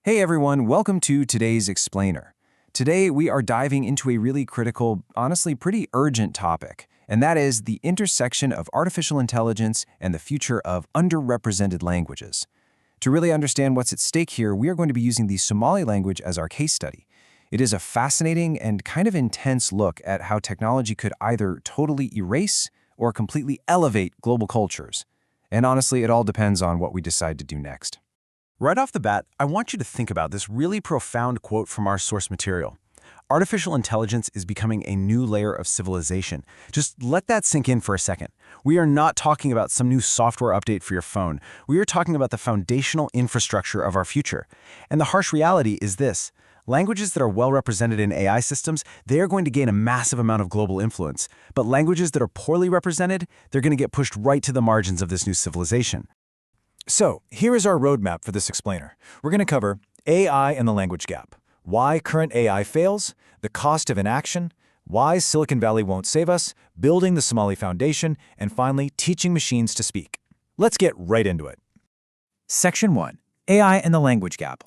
Hey everyone, welcome to today's Explainer. Today we are diving into a really critical, honestly pretty urgent topic, and that is the intersection of artificial intelligence and the future of underrepresented languages. To really understand what's at stake here, we are going to be using the Somali language as our case study. It is a fascinating and kind of intense look at how technology could either totally erase or completely elevate global cultures. And honestly, it all depends on what we decide to do next. Right off the bat, I want you to think about this really profound quote from our source material. Artificial intelligence is becoming a new layer of civilization. Just let that sink in for a second. We are not talking about some new software update for your phone. We are talking about the foundational infrastructure of our future. And the harsh reality is this. Languages that are well represented in AI systems, they are going to gain a massive amount of global influence. But languages that are poorly represented, they're going to get pushed right to the margins of this new civilization. So, here is our roadmap for this explainer. We're going to cover AI and the language gap, why current AI fails, the cost of inaction, why Silicon Valley won't save us, building the Somali Foundation, and finally, teaching machines to speak. Let's get right into it. Section 1. AI and the language gap.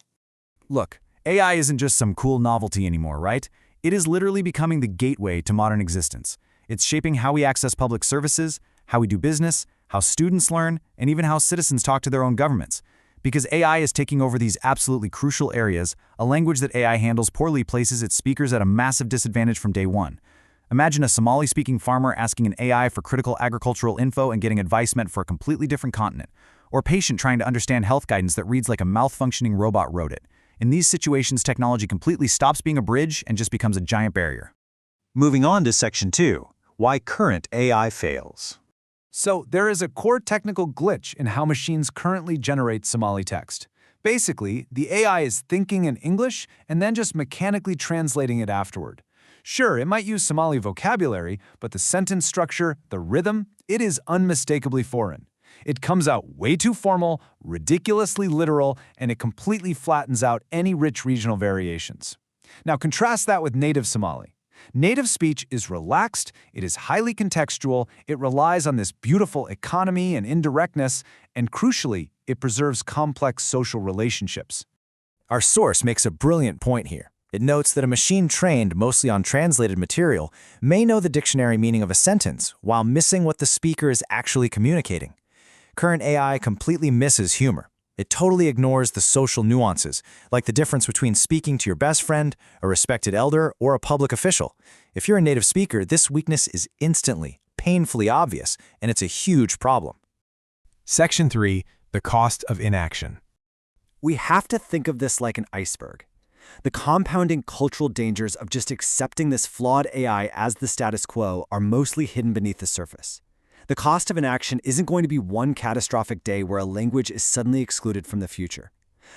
Look, AI isn't just some cool novelty anymore, right? It is literally becoming the gateway to modern existence. It's shaping how we access public services, how we do business, how students learn, and even how citizens talk to their own governments. Because AI is taking over these absolutely crucial areas, a language that AI handles poorly places its speakers at a massive disadvantage from day one. Imagine a Somali-speaking farmer asking an AI for critical agricultural info and getting advice meant for a completely different continent, or a patient trying to understand health guidance that reads like a malfunctioning robot wrote it. In these situations, technology completely stops being a bridge and just becomes a giant barrier. Moving on to Section 2, why current AI fails. So there is a core technical glitch in how machines currently generate Somali text. Basically, the AI is thinking in English and then just mechanically translating it afterward. Sure, it might use Somali vocabulary, but the sentence structure, the rhythm, it is unmistakably foreign. It comes out way too formal, ridiculously literal, and it completely flattens out any rich regional variations. Now contrast that with native Somali. Native speech is relaxed, it is highly contextual, it relies on this beautiful economy and indirectness, and crucially, it preserves complex social relationships. Our source makes a brilliant point here. It notes that a machine trained mostly on translated material may know the dictionary meaning of a sentence while missing what the speaker is actually communicating. Current AI completely misses humor. It totally ignores the social nuances, like the difference between speaking to your best friend, a respected elder, or a public official. If you're a native speaker, this weakness is instantly, painfully obvious, and it's a huge problem. Section 3, the cost of inaction. We have to think of this like an iceberg. The compounding cultural dangers of just accepting this flawed AI as the status quo are mostly hidden beneath the surface. The cost of inaction isn't going to be one catastrophic day where a language is suddenly excluded from the future.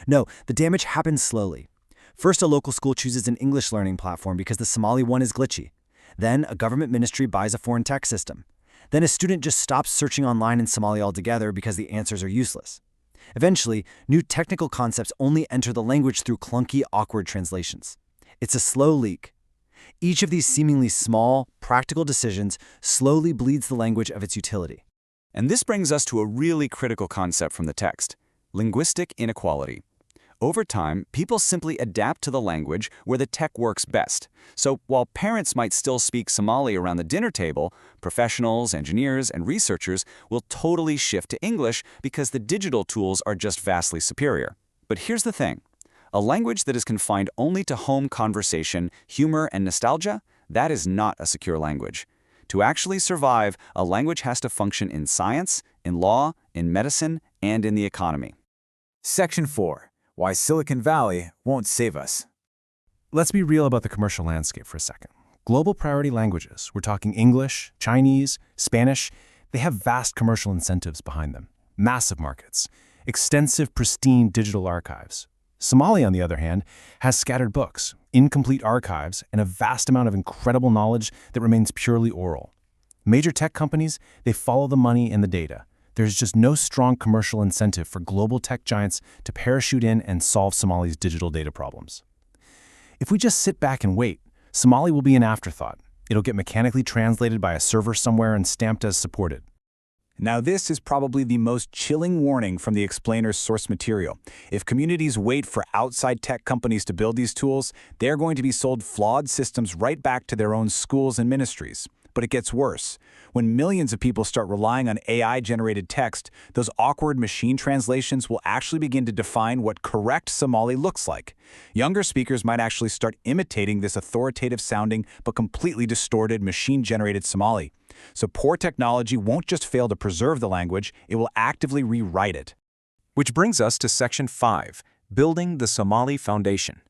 No, the damage happens slowly. First, a local school chooses an English learning platform because the Somali one is glitchy. Then, a government ministry buys a foreign tech system. Then, a student just stops searching online in Somali altogether because the answers are useless. Eventually, new technical concepts only enter the language through clunky, awkward translations. It's a slow leak. Each of these seemingly small, practical decisions slowly bleeds the language of its utility. And this brings us to a really critical concept from the text: linguistic inequality. Over time, people simply adapt to the language where the tech works best. So while parents might still speak Somali around the dinner table, professionals, engineers, and researchers will totally shift to English because the digital tools are just vastly superior. But here's the thing. A language that is confined only to home conversation, humor, and nostalgia, that is not a secure language. To actually survive, a language has to function in science, in law, in medicine, and in the economy. Section 4. Why Silicon Valley won't save us. Let's be real about the commercial landscape for a second. Global priority languages, we're talking English, Chinese, Spanish, they have vast commercial incentives behind them. Massive markets, extensive, pristine digital archives. Somali, on the other hand, has scattered books, incomplete archives, and a vast amount of incredible knowledge that remains purely oral. Major tech companies, they follow the money and the data. There's just no strong commercial incentive for global tech giants to parachute in and solve Somali's digital data problems. If we just sit back and wait, Somali will be an afterthought. It'll get mechanically translated by a server somewhere and stamped as supported. Now this is probably the most chilling warning from the explainer's source material. If communities wait for outside tech companies to build these tools, they're going to be sold flawed systems right back to their own schools and ministries. But it gets worse. When millions of people start relying on AI-generated text, those awkward machine translations will actually begin to define what correct Somali looks like. Younger speakers might actually start imitating this authoritative-sounding but completely distorted machine-generated Somali. So poor technology won't just fail to preserve the language, it will actively rewrite it. Which brings us to Section 5, Building the Somali Foundation.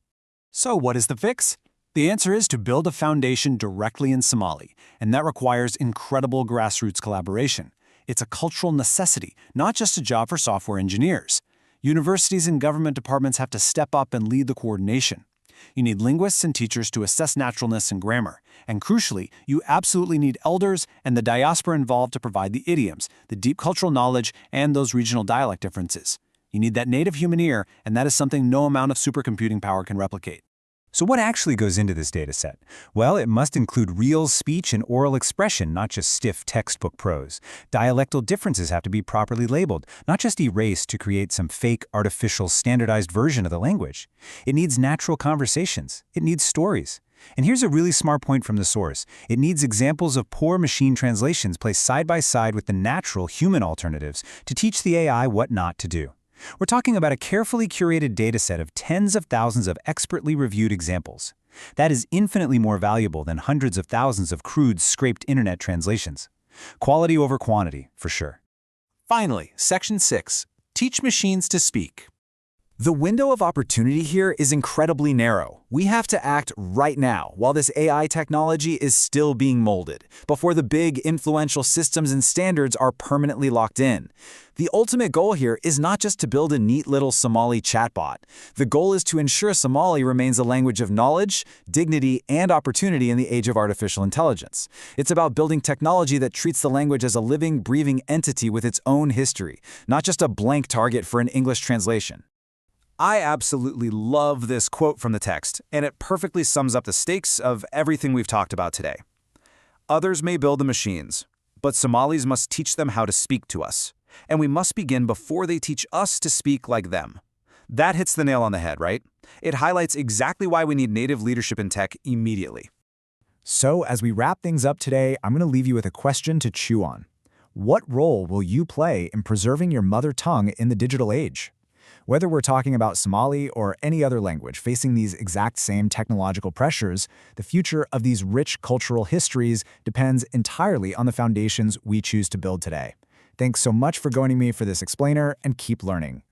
So what is the fix? The answer is to build a foundation directly in Somali, and that requires incredible grassroots collaboration. It's a cultural necessity, not just a job for software engineers. Universities and government departments have to step up and lead the coordination. You need linguists and teachers to assess naturalness and grammar. And crucially, you absolutely need elders and the diaspora involved to provide the idioms, the deep cultural knowledge, and those regional dialect differences. You need that native human ear, and that is something no amount of supercomputing power can replicate. So what actually goes into this dataset? Well, it must include real speech and oral expression, not just stiff textbook prose. Dialectal differences have to be properly labeled, not just erased to create some fake, artificial, standardized version of the language. It needs natural conversations. It needs stories. And here's a really smart point from the source. It needs examples of poor machine translations placed side by side with the natural human alternatives to teach the AI what not to do. We're talking about a carefully curated dataset of tens of thousands of expertly reviewed examples. That is infinitely more valuable than hundreds of thousands of crude, scraped internet translations. Quality over quantity, for sure. Finally, Section 6, Teach Machines to Speak. The window of opportunity here is incredibly narrow. We have to act right now while this AI technology is still being molded, before the big, influential systems and standards are permanently locked in. The ultimate goal here is not just to build a neat little Somali chatbot. The goal is to ensure Somali remains a language of knowledge, dignity, and opportunity in the age of artificial intelligence. It's about building technology that treats the language as a living, breathing entity with its own history, not just a blank target for an English translation. I absolutely love this quote from the text, and it perfectly sums up the stakes of everything we've talked about today. Others may build the machines, but Somalis must teach them how to speak to us, and we must begin before they teach us to speak like them. That hits the nail on the head, right? It highlights exactly why we need native leadership in tech immediately. So, as we wrap things up today, I'm going to leave you with a question to chew on. What role will you play in preserving your mother tongue in the digital age? Whether we're talking about Somali or any other language facing these exact same technological pressures, the future of these rich cultural histories depends entirely on the foundations we choose to build today. Thanks so much for joining me for this explainer, and keep learning.